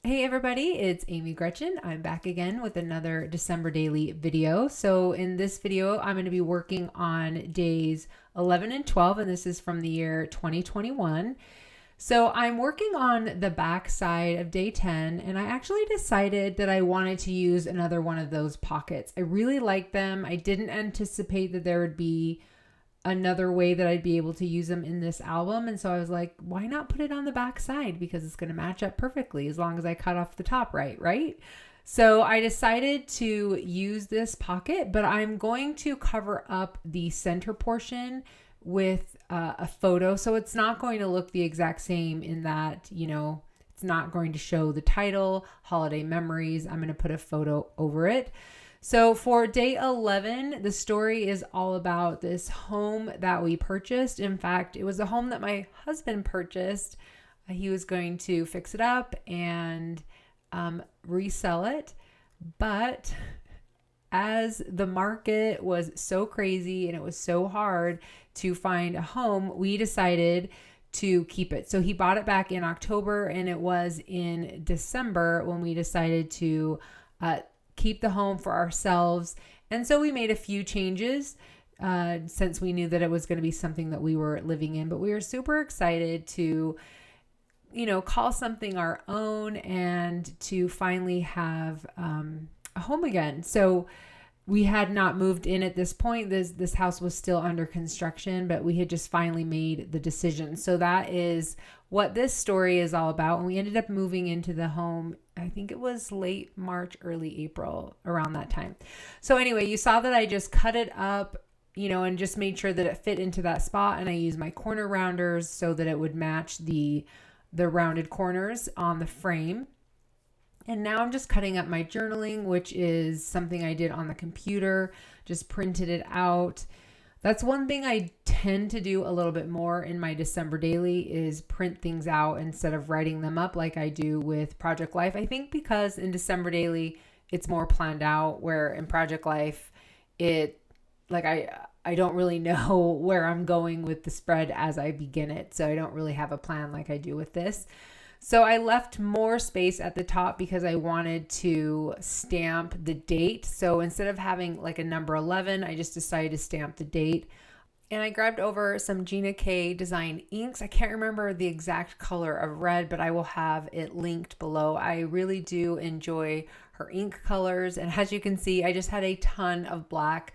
Hey everybody, it's Amy Gretchen. I'm back again with another December daily video. So in this video, I'm going to be working on days 11 and 12, and this is from the year 2021. So I'm working on the back side of day 10, and I actually decided that I wanted to use another one of those pockets. I really like them. I didn't anticipate that there would be another way that I'd be able to use them in this album. And so I was like, why not put it on the back side? Because it's going to match up perfectly as long as I cut off the top right? So I decided to use this pocket, but I'm going to cover up the center portion with a photo. So it's not going to look the exact same in that, it's not going to show the title, Holiday Memories. I'm going to put a photo over it. So for day 11, the story is all about this home that we purchased. In fact, it was a home that my husband purchased. He was going to fix it up and resell it. But as the market was so crazy and it was so hard to find a home, we decided to keep it. So he bought it back in October, and it was in December when we decided to keep the home for ourselves. And so we made a few changes since we knew that it was going to be something that we were living in. But we were super excited to, call something our own and to finally have a home again. So we had not moved in at this point. This house was still under construction, but we had just finally made the decision. So that is what this story is all about. And we ended up moving into the home, I think it was late March, early April, around that time. So anyway, you saw that I just cut it up, and just made sure that it fit into that spot. And I used my corner rounders so that it would match the rounded corners on the frame. And now I'm just cutting up my journaling, which is something I did on the computer, just printed it out. That's one thing I tend to do a little bit more in my December daily is print things out instead of writing them up like I do with Project Life. I think because in December daily, it's more planned out, where in Project Life, I don't really know where I'm going with the spread as I begin it. So I don't really have a plan like I do with this. So I left more space at the top because I wanted to stamp the date. So instead of having like a number 11, I just decided to stamp the date. And I grabbed over some Gina K design inks. I can't remember the exact color of red, but I will have it linked below. I really do enjoy her ink colors. And as you can see, I just had a ton of black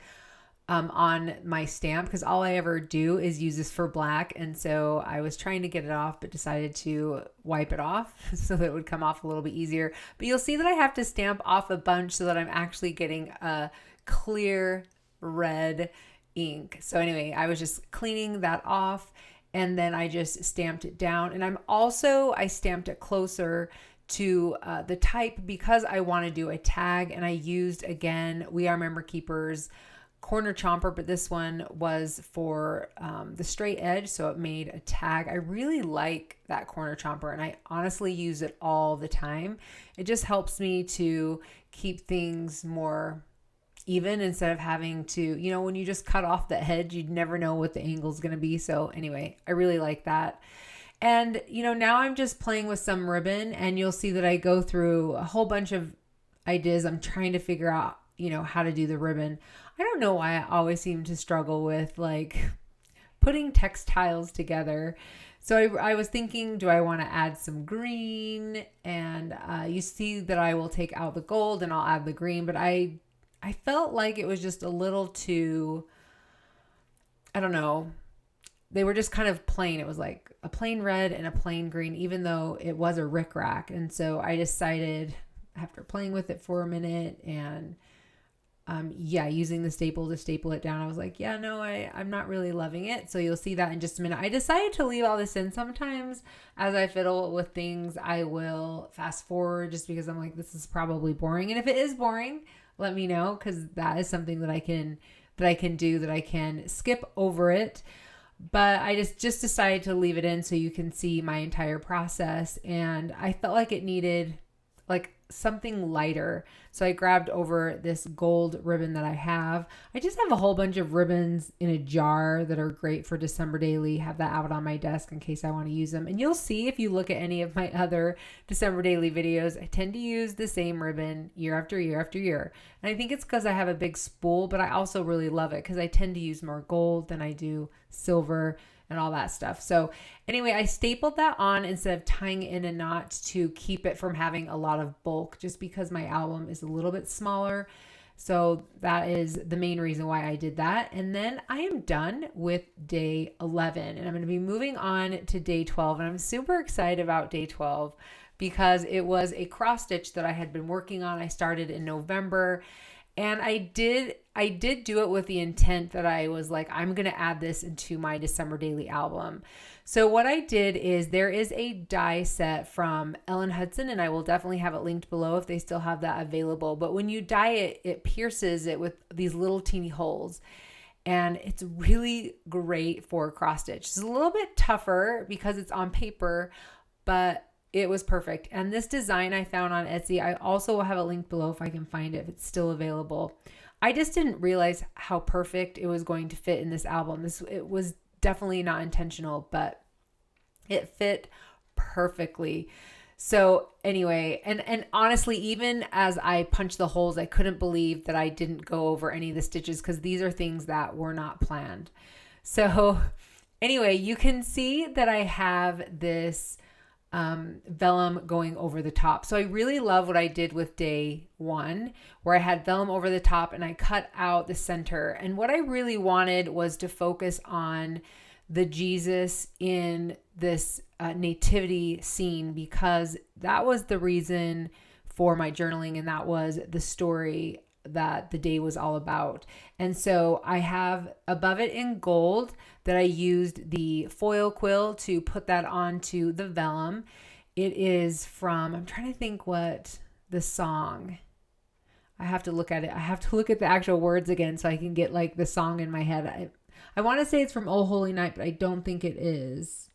on my stamp because all I ever do is use this for black. And so I was trying to get it off, but decided to wipe it off so that it would come off a little bit easier. But you'll see that I have to stamp off a bunch so that I'm actually getting a clear red ink. So anyway, I was just cleaning that off, and then I just stamped it down. And I stamped it closer to the type because I want to do a tag. And I used, again, We Are Member Keepers corner chomper, but this one was for the straight edge, so it made a tag. I really like that corner chomper, and I honestly use it all the time. It just helps me to keep things more even instead of having to, when you just cut off the edge, you'd never know what the angle is going to be. So anyway, I really like that. And, now I'm just playing with some ribbon, and you'll see that I go through a whole bunch of ideas. I'm trying to figure out, how to do the ribbon. I don't know why I always seem to struggle with putting textiles together. So I was thinking, do I want to add some green? And you see that I will take out the gold and I'll add the green. But I felt like it was just a little too, I don't know. They were just kind of plain. It was like a plain red and a plain green, even though it was a rickrack. And so I decided, after playing with it for a minute and using the staple to staple it down, I was like, I'm not really loving it. So you'll see that in just a minute. I decided to leave all this in. Sometimes as I fiddle with things, I will fast forward just because I'm like, this is probably boring. And if it is boring, let me know, because that is something that I can do, that I can skip over it. But I just decided to leave it in so you can see my entire process. And I felt like it needed like something lighter. So I grabbed over this gold ribbon that I have. I just have a whole bunch of ribbons in a jar that are great for December Daily. Have that out on my desk in case I want to use them. And you'll see if you look at any of my other December Daily videos, I tend to use the same ribbon year after year after year. And I think it's because I have a big spool, but I also really love it because I tend to use more gold than I do silver and all that stuff. So anyway, I stapled that on instead of tying it in a knot to keep it from having a lot of bulk, just because my album is a little bit smaller. So that is the main reason why I did that. And then I am done with day 11 and I'm going to be moving on to day 12. And I'm super excited about day 12 because it was a cross stitch that I had been working on. I started in November. And I did do it with the intent that I was like, I'm going to add this into my December Daily album. So what I did is there is a die set from Hutson, and I will definitely have it linked below if they still have that available. But when you die it, it pierces it with these little teeny holes. And it's really great for cross stitch. It's a little bit tougher because it's on paper, but it was perfect. And this design I found on Etsy, I also will have a link below if I can find it, if it's still available. I just didn't realize how perfect it was going to fit in this album. It was definitely not intentional, but it fit perfectly. So anyway, and honestly, even as I punched the holes, I couldn't believe that I didn't go over any of the stitches because these are things that were not planned. So anyway, you can see that I have this vellum going over the top. So I really love what I did with day 1, where I had vellum over the top and I cut out the center. And what I really wanted was to focus on the Jesus in this nativity scene, because that was the reason for my journaling and that was the story that the day was all about. And so I have above it in gold that I used the foil quill to put that onto the vellum. It is from, I'm trying to think what the song, I have to look at it. I have to look at the actual words again so I can get like the song in my head. I want to say it's from Oh Holy Night, but I don't think it is.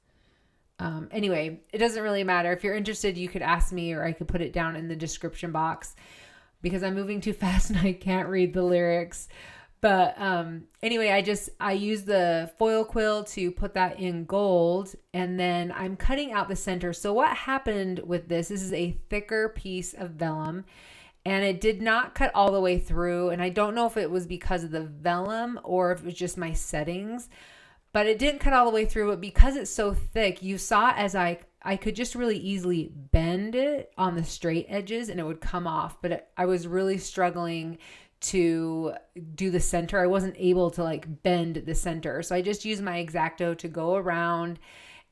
Anyway, it doesn't really matter. If you're interested, you could ask me or I could put it down in the description box, because I'm moving too fast and I can't read the lyrics. But anyway, I use the foil quill to put that in gold, and then I'm cutting out the center. So what happened with this is a thicker piece of vellum, and it did not cut all the way through. And I don't know if it was because of the vellum or if it was just my settings, but it didn't cut all the way through. But because it's so thick, you saw as I could just really easily bend it on the straight edges and it would come off. But I was really struggling to do the center. I wasn't able to like bend the center. So I just used my X-Acto to go around,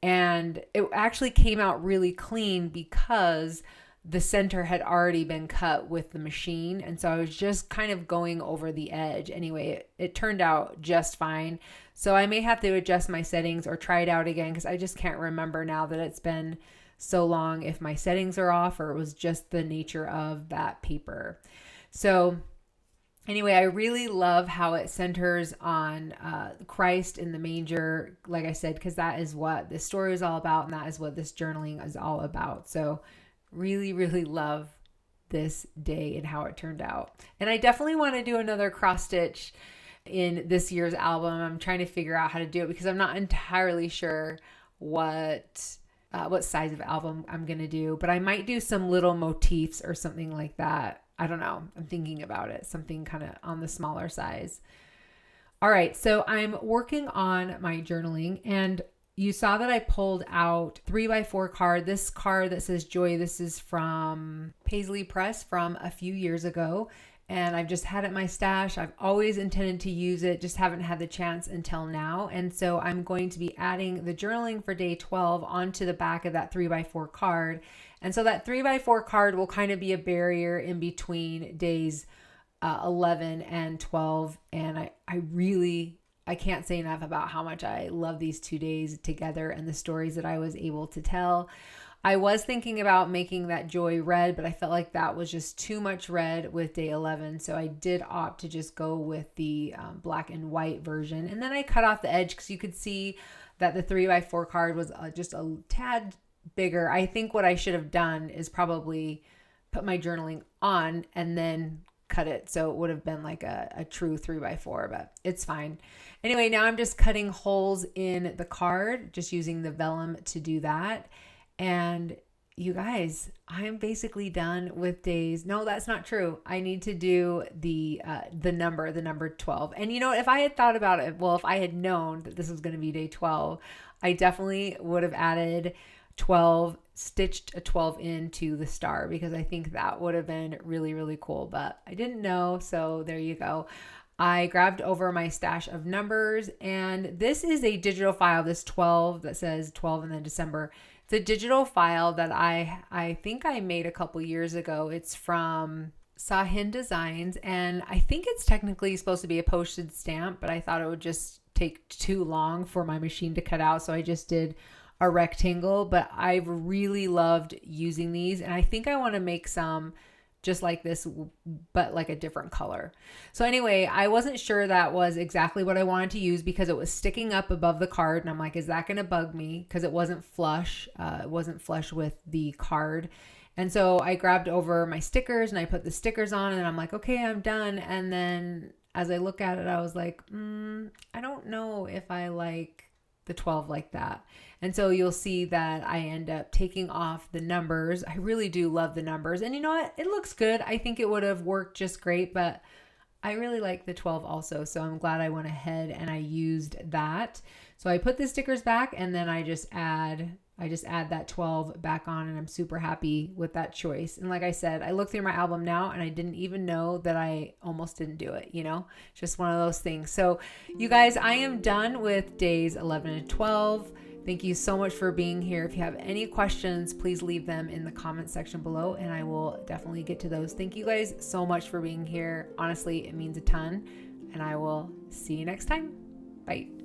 and it actually came out really clean because the center had already been cut with the machine. And so I was just kind of going over the edge. Anyway, it turned out just fine. So I may have to adjust my settings or try it out again, because I just can't remember now that it's been so long if my settings are off or it was just the nature of that paper. So anyway, I really love how it centers on Christ in the manger, like I said, because that is what this story is all about, and that is what this journaling is all about. So really, really love this day and how it turned out. And I definitely want to do another cross stitch in this year's album. I'm trying to figure out how to do it because I'm not entirely sure what size of album I'm going to do, but I might do some little motifs or something like that. I don't know. I'm thinking about it. Something kind of on the smaller size. All right. So I'm working on my journaling, and you saw that I pulled out 3x4 card. This card that says Joy, this is from Paisley Press from a few years ago. And I've just had it in my stash. I've always intended to use it, just haven't had the chance until now. And so I'm going to be adding the journaling for day 12 onto the back of that 3x4 card. And so that 3x4 card will kind of be a barrier in between days 11 and 12. And I can't say enough about how much I love these 2 days together and the stories that I was able to tell. I was thinking about making that Joy red, but I felt like that was just too much red with day 11. So I did opt to just go with the black and white version. And then I cut off the edge because you could see that the 3x4 card was just a tad bigger. I think what I should have done is probably put my journaling on and then cut it. So it would have been like a true 3x4, but it's fine. Anyway, now I'm just cutting holes in the card, just using the vellum to do that. And you guys, I'm basically done with days. No, that's not true. I need to do the number 12. And you know, if I had thought about it, well, if I had known that this was going to be day 12, I definitely would have added 12, stitched a 12 into the star, because I think that would have been really, really cool, but I didn't know. So there you go. I grabbed over my stash of numbers, and this is a digital file, this 12 that says 12 and then December. It's a digital file that I think I made a couple years ago. It's from Sahin Designs, and I think it's technically supposed to be a postage stamp, but I thought it would just take too long for my machine to cut out, so I just did a rectangle. But I've really loved using these, and I think I want to make some just like this, but like a different color. So anyway, I wasn't sure that was exactly what I wanted to use because it was sticking up above the card, and I'm like, is that going to bug me? Because it wasn't flush. It wasn't flush with the card. And so I grabbed over my stickers and I put the stickers on, and I'm like, okay, I'm done. And then as I look at it, I was like, I don't know if I like the 12 like that. And so you'll see that I end up taking off the numbers. I really do love the numbers. And you know what? It looks good. I think it would have worked just great, but I really like the 12 also. So I'm glad I went ahead and I used that. So I put the stickers back, and then I just add that 12 back on, and I'm super happy with that choice. And like I said, I look through my album now and I didn't even know that I almost didn't do it, you know, just one of those things. So you guys, I am done with days 11 and 12. Thank you so much for being here. If you have any questions, please leave them in the comment section below, and I will definitely get to those. Thank you guys so much for being here. Honestly, it means a ton, and I will see you next time. Bye.